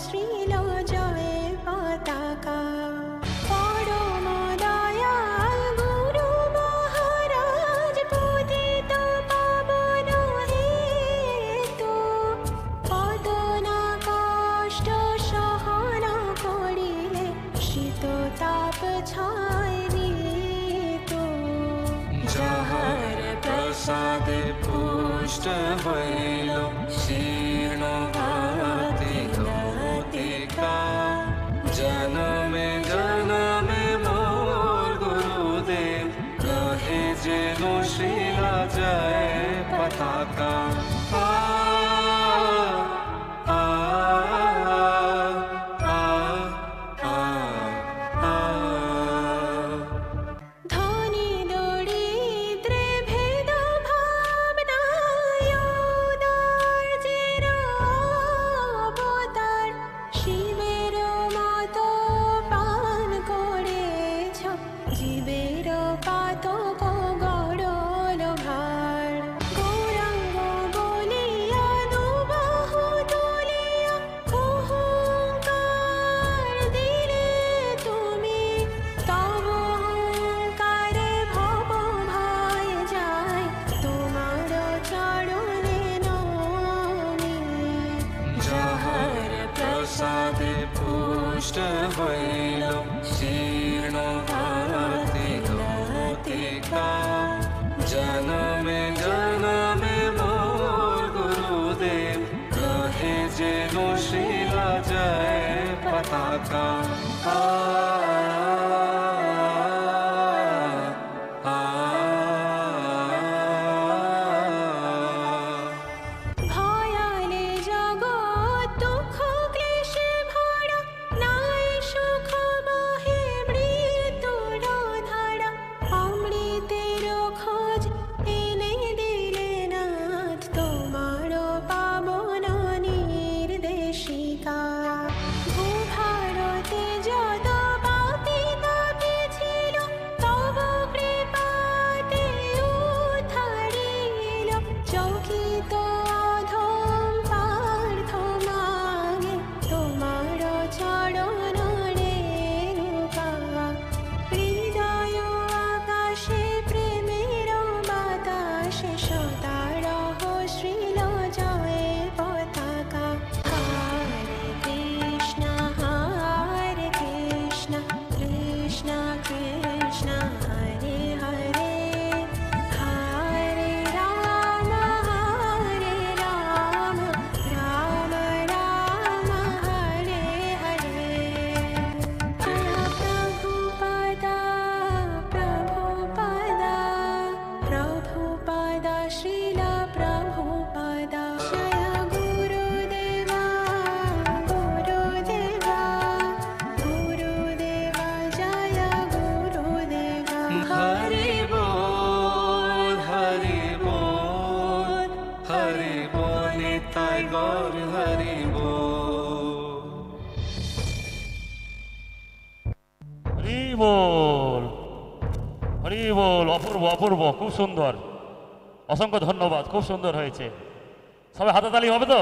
শ্রীল জয় পতাকা। পরম দয়াল গুরু মহারাজ পতিত পাবন হেতু কদনা কষ্ট সহন করিলে শীত তাপ ছয় ঋতু। যাহার প্রসাদে পুষ্ট হইল শীর্ণ ভাতিকা, জনমে জনমে মোর গুরুদেব রহে যেন শিলা জয় পতাকা। ধনী দরিদ্রে ভেদ ভাবনায় উদার্যের অবতার শিবের মতো পান করেছ জীবের পাতক গড়ল ভার। গৌরাঙ্গ বলিয়া দুবাহু তুলিয়া অহংকার দিলে তুমি, তব অহংকারে ভব ভয় যায় তোমার চরণে নমি। যাহার প্রসাদে পুষ্ট হইল শীর্ণ ভাতিকা, জনমে জনমে মোর গুরুদেব রহে যেন শিলা জয় পতাকা। ভয়ালে জগৎ দুঃখ ক্লেশে ভরা, নাই সুখ বহে মৃত্যুর ধারা। অমৃতের খোঁজ এনে দিলে নাথ তোমার পাবন নির্দেশিকা। ভূভারতে যত পাপী তাপী ছিল, তব কৃপাতে উদ্ধারিল। চকিত অধম পার্থ মাগে তোমার চরণ রেণুকা। হৃদয় আকাশে প্রেমের বাতাসে সদা রহ শ্রীল জয় পতাকা। হরে কৃষ্ণ কৃষ্ণ কৃষ্ণ হরে হরে, হরে রাম রাম রাম হরে হরে। প্রভুপদা প্রভুপদা প্রভুপদা শ্রীল প্রভুপদা। জয় গুরুদেবা গুরুদেবা গুরুদেবা জয় গুরুদেবা। হরি বল হরি বল হরি বল নিতাই গৌর হরি বল। হরি বল হরি বল। অপূর্ব অপূর্ব, খুব সুন্দর, অসংখ্য ধন্যবাদ, খুব সুন্দর হয়েছে। সবাই হাতে তালি হবে তো?